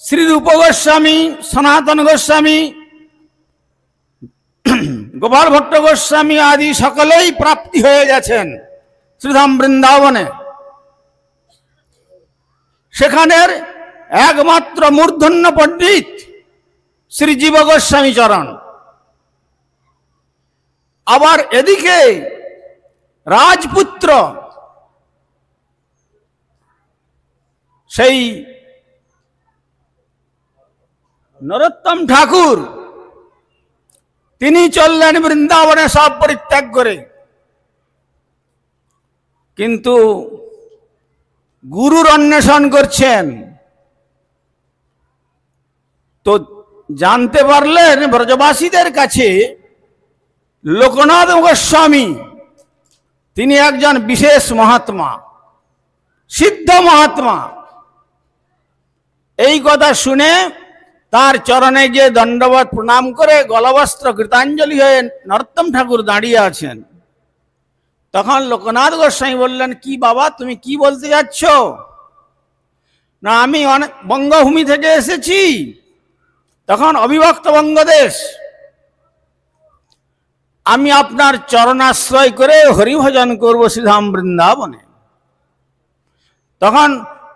শ্রী রূপ গোস্বামী, সনাতন গোস্বামী, গোপাল ভট্ট গোস্বামী আদি সকলেই প্রাপ্তি হয়ে গেছেন শ্রীধাম বৃন্দাবনে। সেখানের একমাত্র মূর্ধন্য পণ্ডিত শ্রী জীব গোস্বামী চরণ। আবার এদিকে রাজপুত্র সেই নরোত্তম ঠাকুর, তিনি চললেন বৃন্দাবনে সব পরিত্যাগ করে। কিন্তু গুরুর অন্বেষণ করছেন, তো জানতে পারলেন ব্রজবাসীদের কাছে লোকনাথ গোস্বামী তিনি একজন বিশেষ মহাত্মা, সিদ্ধ মহাত্মা। এই কথা শুনে তার চরণে গিয়ে দণ্ডবত প্রণাম করে গলবস্ত্র কৃতাঞ্জলি হয়ে নরোত্তম ঠাকুর দাঁড়িয়ে আছেন। তখন লোকনাথ গোস্বামী বললেন, কি বাবা, তুমি কি বলতে যাচ্ছ? না, আমি অনেক বঙ্গভূমি থেকে এসেছি, তখন অবিভক্ত বঙ্গদেশ। আমি আপনার চরণাশ্রয় করে হরিভজন করব শ্রীধাম বৃন্দাবনে। তখন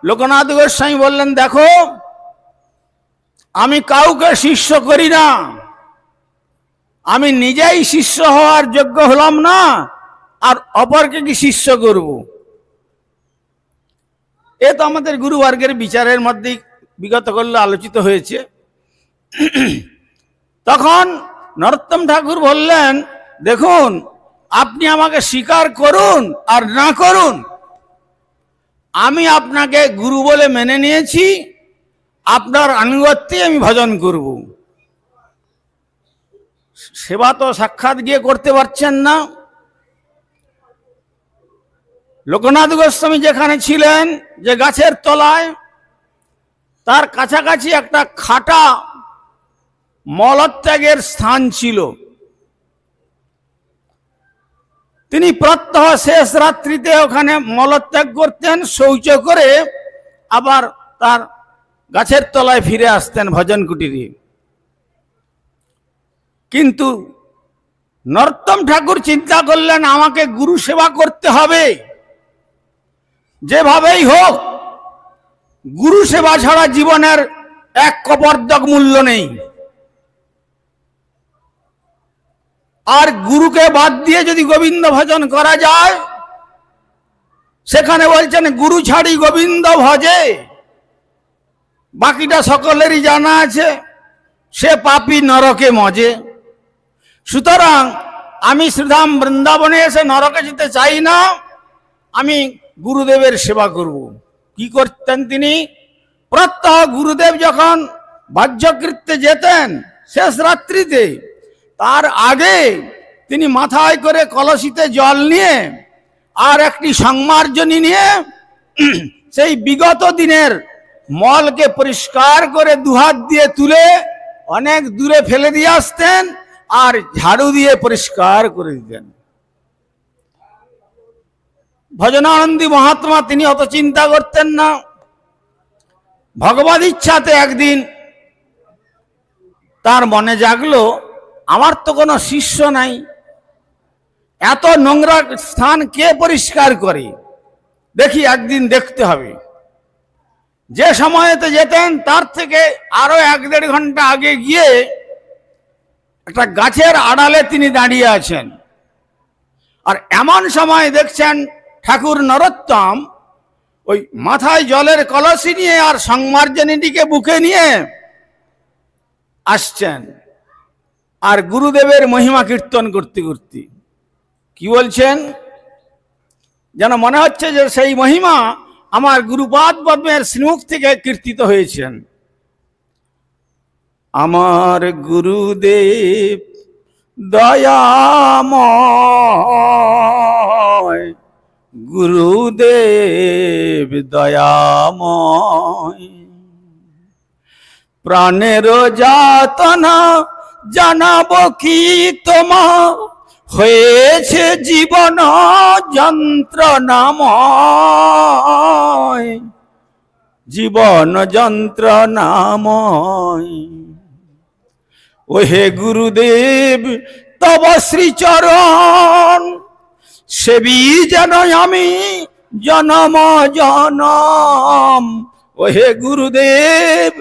লোকনাথ গোস্বামী বললেন, দেখো, আমি কাউকে শিষ্য করি না, আমি নিজেই শিষ্য হওয়ার যোগ্য হলাম না, আর অপরকে কি শিষ্য করব? এ তো আমাদের গুরুবর্গের বিচারের মধ্যেই বিগত করলে আলোচিত হয়েছে। তখন নরোত্তম ঠাকুর বললেন, দেখুন, আপনি আমাকে স্বীকার করুন আর না করুন, আমি আপনাকে গুরু বলে মেনে নিয়েছি, আপনার আনুগত্যে আমি ভজন করব। সেবা তো সাক্ষাৎ গিয়ে করতে পারছেন না। লোকনাথ গোস্বামী যেখানে ছিলেন, যে গাছের তলায়, তার কাছাকাছি একটা খাটা মলত্যাগের স্থান ছিল। তিনি প্রত্যহ শেষ রাত্রিতে ওখানে মলত্যাগ করতেন, শৌচ করে আবার তার গাছের তলায় ফিরে আসতেন ভজন কুটিরে। কিন্তু নরোত্তম ঠাকুর চিন্তা করলেন, আমাকে গুরু সেবা করতে হবে, যেভাবেই হোক। গুরু সেবা ছাড়া জীবনের এক কপর্দক মূল্য নেই। আর গুরুকে বাদ দিয়ে যদি গোবিন্দ ভজন করা যায়, সেখানে বলছেন গুরু ছাড়ি গোবিন্দ ভজে, বাকিটা সকলেরই জানা আছে, সে পাপী নরকে মজে। সুতরাং আমি শ্রীধাম বৃন্দাবনে এসে নরকে যেতে চাই না, আমি গুরুদেবের সেবা করব। কি করতেন তিনি? প্রত্যহ গুরুদেব যখন বাহ্যকৃত্যে যেতেন শেষ রাত্রিতে, তার আগে তিনি মাথায় করে কলসিতে জল নিয়ে আর একটি সংমার্জনী নিয়ে সেই বিগত দিনের মলকে পরিষ্কার করে দুহাত দিয়ে তুলে অনেক দূরে ফেলে দিয়ে আসতেন, আর ঝাড়ু দিয়ে পরিষ্কার করে দিতেন। ভজনানন্দী মহাত্মা তিনি অত চিন্তা করতেন না। ভগবদ ইচ্ছাতে একদিন তার মনে জাগলো, আমার তো কোনো শিষ্য নাই, এত নোংরা স্থান কে পরিষ্কার করে? দেখি, একদিন দেখতে হবে। যে সময়তে যেতেন তার থেকে আরো 1-1.5 ঘন্টা আগে গিয়ে একটা গাছের আড়ালে তিনি দাঁড়িয়ে আছেন। আর এমন সময় দেখছেন ঠাকুর নরোত্তম ওই মাথায় জলের কলসি নিয়ে আর সংমার্জনীটিকে বুকে নিয়ে আসছেন, আর গুরুদেবের মহিমা কীর্তন করতে করতে কি বলছেন, যেন মনে হচ্ছে যে সেই মহিমা আমার গুরুপাদ পদ্মের শ্রীমুখ থেকে কীর্তিত হয়েছেন। আমার গুরুদেব দয়াময়, গুরুদেব দয়াময়, প্রাণের যাতনা জানাবো কি তোমা, হয়েছে জীবন যন্ত্রণাময়। জীবন যন্ত্রণাময়। ওহে গুরুদেব তব শ্রীচরণ সেবী যেন আমি জনম জনম। ওহে গুরুদেব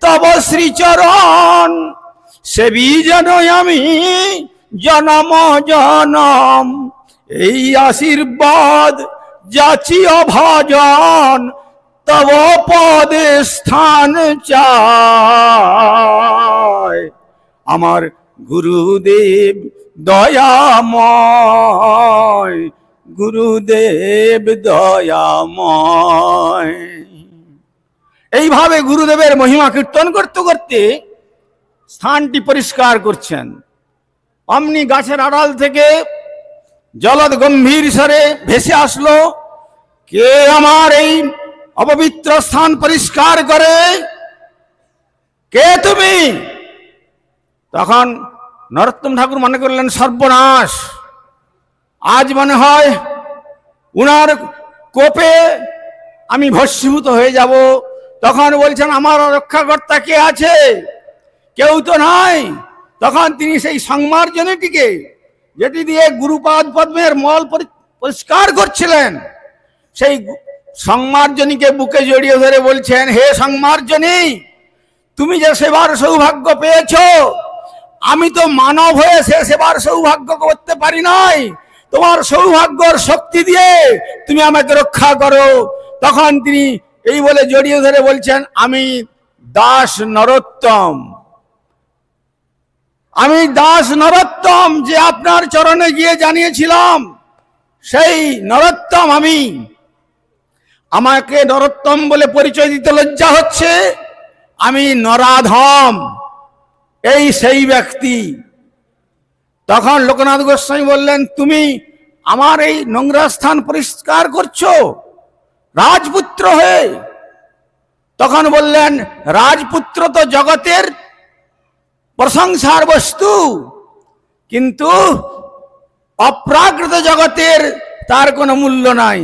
তব শ্রীচরণ সেবী যেন আমি জনম জনম। এই আশীর্বাদ যাচি অভাজন তব পদে স্থান চায়। আমার গুরুদেব দয়াময়, গুরুদেব দয়াময়। এইভাবে গুরুদেবের মহিমা কীর্তন করতে করতে স্থানটি পরিষ্কার করছেন। অমনি গাছের আড়াল থেকে জলদ গম্ভীর স্বরে ভেসে আসলো, কে আমার এই অপবিত্র স্থান পরিষ্কার করে? কে তুমি? তখন নরোত্তম ঠাকুর মনে করলেন সর্বনাশ, আজ মনে হয় উনার কোপে আমি ভস্মীভূত হয়ে যাব। তখন বলছেন আমার রক্ষাকর্তা কে আছে? কেউ তো নাই। তখন তিনি সেই সংমার্জনীটিকে, যেটি দিয়ে গুরুপাদ পদ্মের মল পরিষ্কার করছিলেন, সেই সংমার্জনীকে বুকে জড়িয়ে ধরে বলছেন, হে সংমার্জনী, তুমি যে সেবার সৌভাগ্য পেয়েছ, আমি তো মানব হয়ে সে সেবার সৌভাগ্য করতে পারি নাই। তোমার সৌভাগ্যর শক্তি দিয়ে তুমি আমাকে রক্ষা করো। তখন তিনি এই বলে জড়িয়ে ধরে বলছেন, আমি দাস নরোত্তম, আমি দাস নরোত্তম, যে আপনার চরণে গিয়ে জানিয়েছিলাম সেই নরোত্তম আমি। আমাকে নরোত্তম বলে পরিচয় দিতে লজ্জা হচ্ছে, আমি নরাধম, এই সেই ব্যক্তি। তখন লোকনাথ গোস্বামী বললেন, তুমি আমার এই নোংরা স্থান পরিষ্কার করছো রাজপুত্র হয়ে? তখন বললেন, রাজপুত্র তো জগতের প্রশংসার বস্তু, কিন্তু অপ্রাকৃত জগতের তার কোনো মূল্য নাই।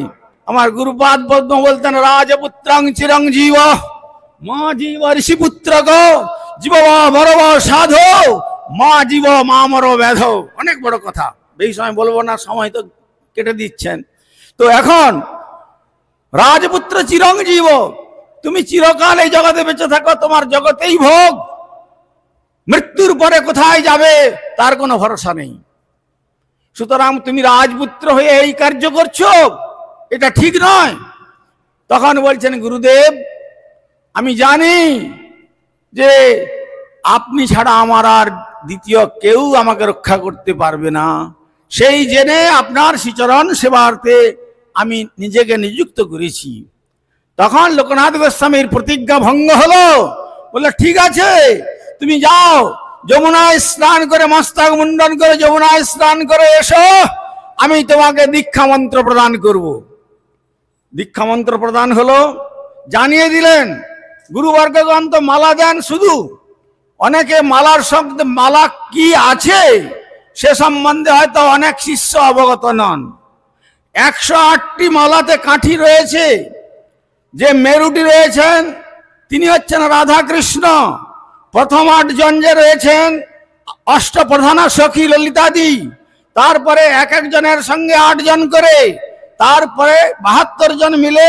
আমার গুরুপাদ পদ্ম বলতেন, রাজপুত্রং চিরঞ্জীব মা জীব ঋষিপুত্র গো জীব মরব সাধো মা জীব মা মর ব্যাধ। অনেক বড় কথা, এই সময় বলবো না, সময় তো কেটে দিচ্ছেন। তো এখন রাজপুত্র চিরঞ্জীব, তুমি চিরকাল এই জগতে বেঁচে থাকো, তোমার জগতেই ভোগ, মৃত্যুর পরে কোথায় যাবে তার কোনো ভরসা নেই। সুতরাং তুমি রাজপুত্র হয়ে এই কার্য করছো, এটা ঠিক নয়। তখন বলছেন, গুরুদেব আমি জানি যে আপনি ছাড়া আমার আর দ্বিতীয় কেউ আমাকে রক্ষা করতে পারবে না, সেই জেনে আপনার শ্রীচরণ সেবার্থে আমি নিজেকে নিযুক্ত করেছি। তখন লোকনাথ গোস্বামীর প্রতিজ্ঞা ভঙ্গ হলো। বললো, ঠিক আছে, তুমি যাও, যমুনায় স্নান করে মস্তক মুন্ডন করে যমুনায় স্নান করে এসো, আমি তোমাকে দীক্ষা মন্ত্র প্রদান করব। দীক্ষা মন্ত্র প্রদান হলো, জানিয়ে দিলেন। গুরুবর্গগণ তো মালা দেন শুধু, অনেকে মালার শব্দে মালা কি আছে সে সম্বন্ধে হয়তো অনেক শিষ্য অবগত নন। 108টি মালাতে কাঠি রয়েছে। যে মেরুটি রয়েছেন তিনি হচ্ছেন রাধা কৃষ্ণ। প্রথম 8 জন যে রয়েছেন অষ্টপ্রধানা সখী ললিতাদি, তারপরে এক একজনের সঙ্গে 8 জন করে, তারপরে 72 জন মিলে,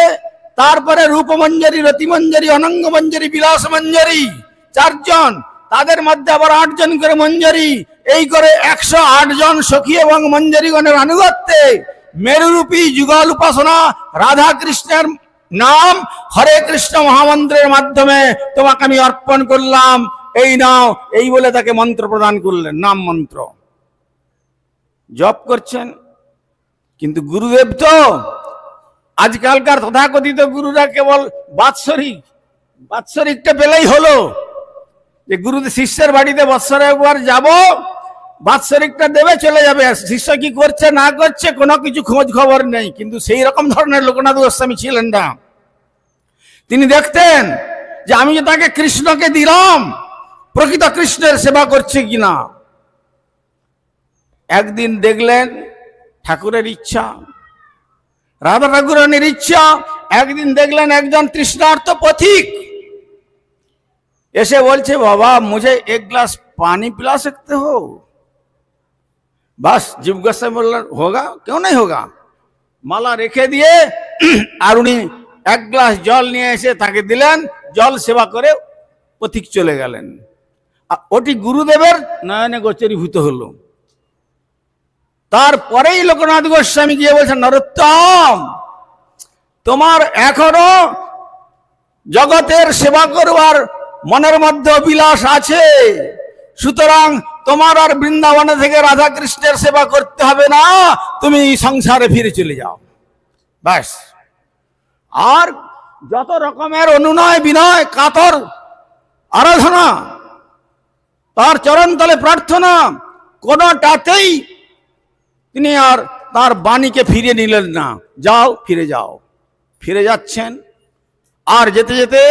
তারপরে রূপমঞ্জরি, রতিমঞ্জরি, অনঙ্গমঞ্জরি, বিলাস মঞ্জরি 4 জন, তাদের মধ্যে আবার 8 জন করে মঞ্জরি। এই করে 108 জন সখী এবং মঞ্জরিগণের আনুগত্যে মেরুরূপী যুগল উপাসনা রাধা কৃষ্ণের নাম হরে কৃষ্ণ মহামন্ত্রের মাধ্যমে তোমাকে আমি অর্পণ করলাম, এই নাও, এই বলে তাকে মন্ত্র প্রদান করলেন, নাম মন্ত্র জপ করছেন। কিন্তু গুরুদেব তো আজকালকার তথাকথিত গুরুরা কেবল বাৎসরিকটা পেলেই হলো, যে গুরুদেব শিষ্যের বাড়িতে বৎসরে একবার যাব, বাৎসরিকটা দেবে, চলে যাবে। শিষ্য কি করছে না করছে কোনো কিছু খোঁজ খবর নেই। কিন্তু সেই রকম ধরনের লোকনাথ গোস্বামী ছিলেন না। তিনি দেখতেন যে আমি যে তাকে কৃষ্ণকে দিলাম, প্রকৃত কৃষ্ণের সেবা করছে কিনা। একদিন দেখলেন ঠাকুরের ইচ্ছা, রাধা ঠাকুরানীর ইচ্ছা, একদিন দেখলেন একজন তৃষ্ণার্ত পথিক এসে বলছে, বাবা মুঝে এক গ্লাস পানি पिला सकते हो? बस जीव गोस्वामी बोलলেন, होगा, क्यों नहीं होगा। মালা রেখে দিয়ে আর উনি এক গ্লাস জল নিয়ে এসে তাকে দিলেন, জল সেবা করে পথিক চলে গেলেন। ওটি গুরুদেবের নয়নে গোচরীভূত হলো। তারপরেই লোকনাথ গোস্বামী গিয়ে বলছেন, নরোত্তম তোমার এখনো জগতের সেবা করবার মনের মধ্যে অভিলাষ আছে, সুতরাং তোমার আর বৃন্দাবনে থেকে রাধা কৃষ্ণের সেবা করতে হবে না, তুমি সংসারে ফিরে চলে যাও। ব্যাস। আর যত রকমের অনুনয় বিনয় কাতর আরাধনা, তার চরণতলে প্রার্থনা, কোনটাতেই তিনি আর তার বাণীকে ফিরিয়ে নিলেন না। যাও, ফিরে যাও। ফিরে যাচ্ছেন, আর যেতে যেতে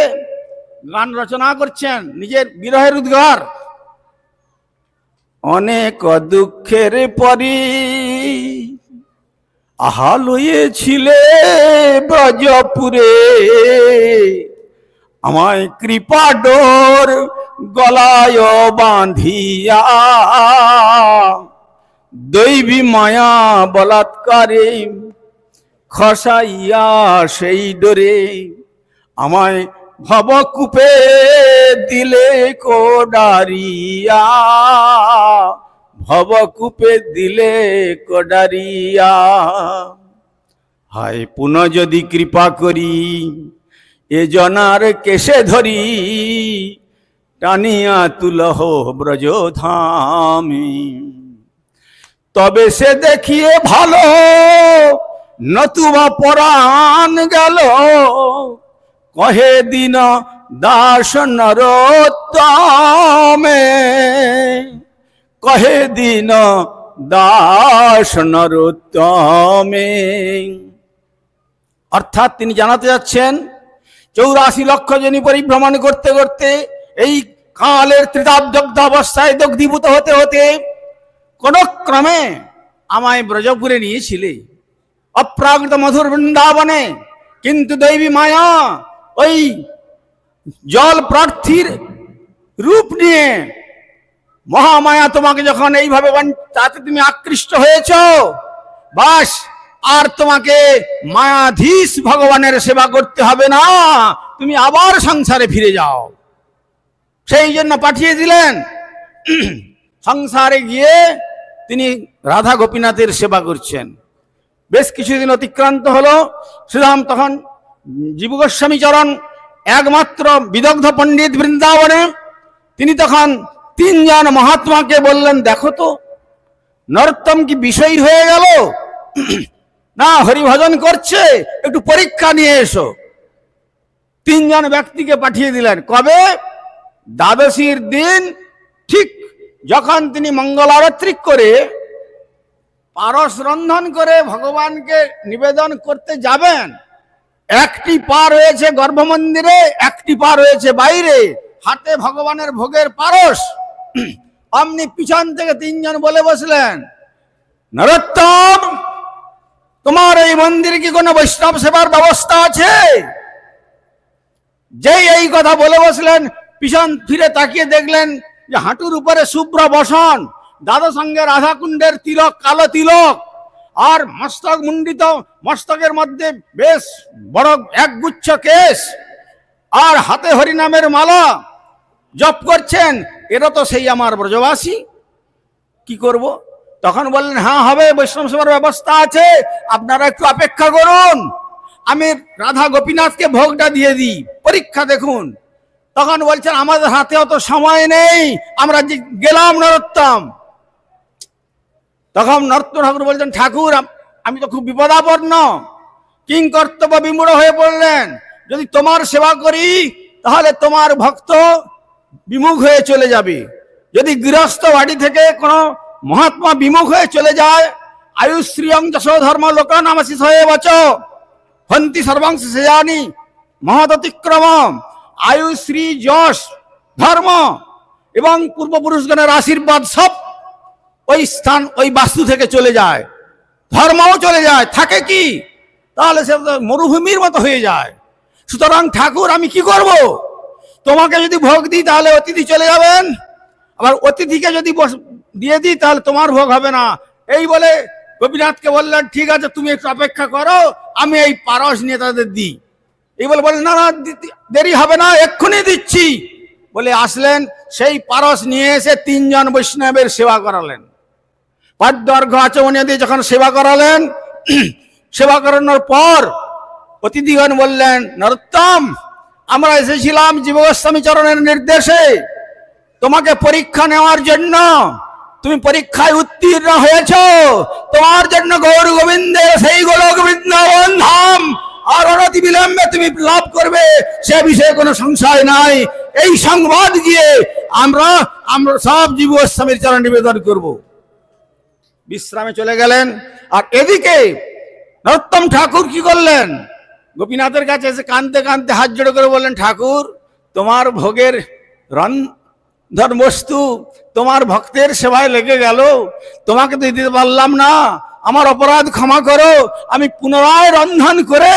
গান রচনা করছেন, নিজের বিরহের উদ্গার। অনেক দুঃখের পরি আহা লইয়েছিলে ব্রজপুরে, আমায় কৃপা ডোর গলায় বাঁধিয়া, দৈবী মায়া বলাৎকারে খসাইয়া সেই ডোরে, আমায় ভবকূপে দিলে কোডারিয়া, ভবকূপে দিলে কোডারিয়া। হায় পুনঃ যদি কৃপা করি এ জনার কেশে ধরি, টানিয়া তুলহ ব্রজধামে, তবে সে দেখিয়ে ভালো নতুবা পরাণ গেল, কহে দিন দাস নরোত্তমে, কহে দিন দাস নরোত্তমে। অর্থাৎ তিনি জানাতে যাচ্ছেন, 84 লক্ষ জনি পরিভ্রমণ করতে করতে এই কালের ত্রিতাবদগ্ধ অবস্থায় দগ্ধীভূত হতে হতে কোন ক্রমে আমায় ব্রজপুরে নিয়েছিলে, অপ্রাকৃত মধুর বৃন্দাবনে, কিন্তু দৈবী মায়া ওই জল প্রার্থীর রূপ নিয়ে মহামায়া তোমাকে যখন এইভাবে তাতে তুমি আকৃষ্ট হয়েছ, বাস আর তোমাকে মায়াধীশ ভগবানের সেবা করতে হবে না, তুমি আবার সংসারে ফিরে যাও। সেই জন্য পাঠিয়ে দিলেন। সংসারে গিয়ে তিনি রাধা গোপীনাথের সেবা করছেন। বেশ কিছুদিন অতিক্রান্ত হলো। শ্রীরাম তখন জীব গোস্বামী চরণ একমাত্র বিদগ্ধ পণ্ডিত বৃন্দাবনে, তিনি তখন 3 জন মহাত্মাকে বললেন, দেখো তো নরোত্তম কি বিষয়ী হয়ে গেল না হরিভজন করছে, একটু পরীক্ষা নিয়ে এসো। 3 জন ব্যক্তিকে পাঠিয়ে দিলেন। কবে? দ্বাদশীর দিন ঠিক যখন তিনি মঙ্গল আরতি করে পারস রন্ধন করে ভগবানকে নিবেদন করতে যাবেন, একটি পা রয়েছে গর্ভমন্দিরে, একটি পা রয়েছে বাইরে, হাতে ভগবানের ভোগের পারস। অমনি পিছন থেকে 3 জন বলে বসলেন, নরোত্তম তোমার এই মন্দিরে কি কোনো বৈষ্ণব সেবার ব্যবস্থা আছে? যেই এই কথা বলে বসলেন, পিছন ফিরে তাকিয়ে দেখলেন যে হাঁটুর উপরে শুভ্র বসন, দ্বাদশ সঙ্গে রাধাকুণ্ডের তিলক, কালো তিলক, আর মস্তক মুন্ডিত, মস্তকের মধ্যে বেশ বড় একগুচ্ছ কেশ, আর হাতে হরিনামের মালা জপ করছেন। এরা তো সেই আমার ব্রজবাসী, কি করব? তখন বললেন, হ্যাঁ হবে, বৈষ্ণব সেবার ব্যবস্থা আছে, আপনারা একটু অপেক্ষা করুন, আমি রাধা গোপীনাথকে ভোগটা দিয়ে দিই, পরীক্ষা দেখুন। তখন বলছেন, আমাদের হাতে অত সময় নেই, আমরা গেলাম নরোত্তম। তখন নরোত্তম ঠাকুর বলছেন, ঠাকুর আমি তো খুব বিপদাপন্ন, কিং কর্তব্য বিমূঢ় হয়ে পড়লেন, যদি তোমার সেবা করি তাহলে তোমার ভক্ত বিমুখ হয়ে চলে যাবে, যদি গৃহস্থ বাড়ি থেকে কোনো মহাত্মা বিমুখ হয়ে চলে যায়, আয়ুশ্রিয়ং যশো ধর্ম লোকানামাশিষ হয়ে বচ হন্তি সর্বাংশ সেজানি মহদতিক্রম। আয়ুশ্রী যশ ধর্ম এবং পূর্বপুরুষগণের আশীর্বাদ সব ওই স্থান, ওই বাস্তু থেকে চলে যায়, ধর্মও চলে যায়, থাকে কি তাহলে সে মরুভূমির মতো হয়ে যায়। সুতরাং ঠাকুর আমি কি করব? তোমাকে যদি ভোগ দিই তাহলে অতিথি চলে যাবেন, আবার অতিথিকে যদি দিয়ে দিই তাহলে তোমার ভোগ হবে না। এই বলে গোপীনাথকে বললেন, ঠিক আছে তুমি একটু অপেক্ষা করো, আমি এই পারস নিয়ে তাদের দিই। এই বলে বলেন, না না দেরি হবে না, এক্ষুনি দিচ্ছি বলে আসলেন। সেই পারস নিয়ে এসে 3 জন বৈষ্ণবের সেবা করালেন। পাদ্যার্ঘ্য আচমনিয়া দিয়ে যখন সেবা করালেন, সেবা করানোর পর অতিথিগণ বললেন, নরোত্তম, আমরা এসেছিলাম জীব গোস্বামী চরণের নির্দেশে তোমাকে পরীক্ষা নেওয়ার জন্য। তুমি পরীক্ষায় উত্তীর্ণ হয়েছ, তোমার জন্য গৌর গোবিন্দের সেই গোলক বৃন্দাবন ধাম আর অনতি বিলম্বে তুমি লাভ করবে, সে বিষয়ে কোনো সংশয় নাই। এই সংবাদ গিয়ে আমরা সব জীব গোস্বামীর চরণ নিবেদন করব। বিশ্রামে চলে গেলেন। আর এদিকে নরোত্তম ঠাকুর কি করলেন? গোপীনাথের কাছে এসে কাঁদতে কাঁদতে হাত জোড়ো করে বললেন, ঠাকুর তোমার ভোগের রন্ধন বস্তু তোমার ভক্তের সেবায় লেগে গেল, তোমাকে তো দিতে পারলাম না, আমার অপরাধ ক্ষমা করো, আমি পুনরায় রন্ধন করে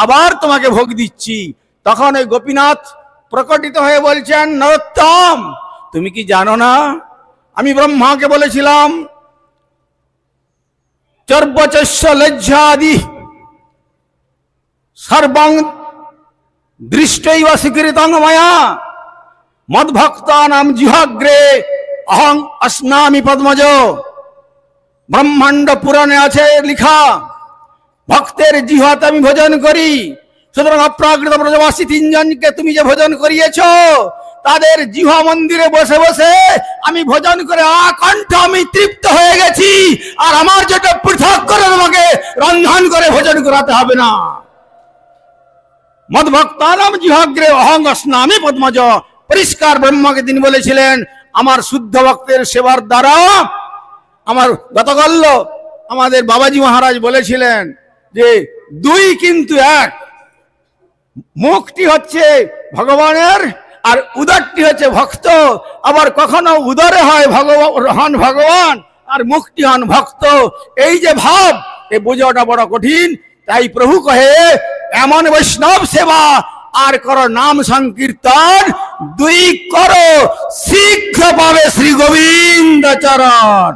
আবার তোমাকে ভোগ দিচ্ছি। তখন ওই গোপীনাথ প্রকটিত হয়ে বলছেন, নরোত্তম তুমি কি জানো না, আমি ব্রহ্মাকে বলেছিলাম চর্বচস্য লজ্জাদি সর্বং দৃষ্টৈব স্বীকৃতং ময়া মদ্ভক্তানাম জিহ্বাগ্রে অহং অস্নামি পদ্মজ। ব্রহ্মাণ্ড পুরাণে আছে লেখা, ভক্তের জিহ্বাতে আমি ভোজন করি। সুতরাং অপ্রাকৃত ব্রজবাসী 3 জনকে তুমি যে ভোজন করিয়েছ, তাদের জিহ্বা মন্দিরে বসে বসে আমি ভোজন করে আকণ্ঠ আমি তৃপ্ত হয়ে গেছি, আর আমার জন্য পৃথক করে তোমাকে রন্ধন করে ভোজন করাতে হবে না। মদ্ভক্তানাম জিহ্বাগ্রে অহং অস্নামি পদ্মজ। পরিষ্কার ব্রহ্মাকে তিনি বলেছিলেন, আমার শুদ্ধ ভক্তের সেবার দ্বারা আমার গতকাল আমাদের বাবাজি মহারাজ বলেছিলেন যে 2 কিন্তু 1। মুখটি হচ্ছে ভগবানের আর উদরটি হচ্ছে ভক্ত। আবার কখনো উদরে হয় ভগবান আর মুখটি হন ভক্ত। এই যে ভাব, এ বোঝাটা বড় কঠিন। তাই প্রভু কহে, এমন বৈষ্ণব সেবা আর করো নাম সংকীর্তন, 2 করো শীঘ্র পাবে শ্রী গোবিন্দ চরণ।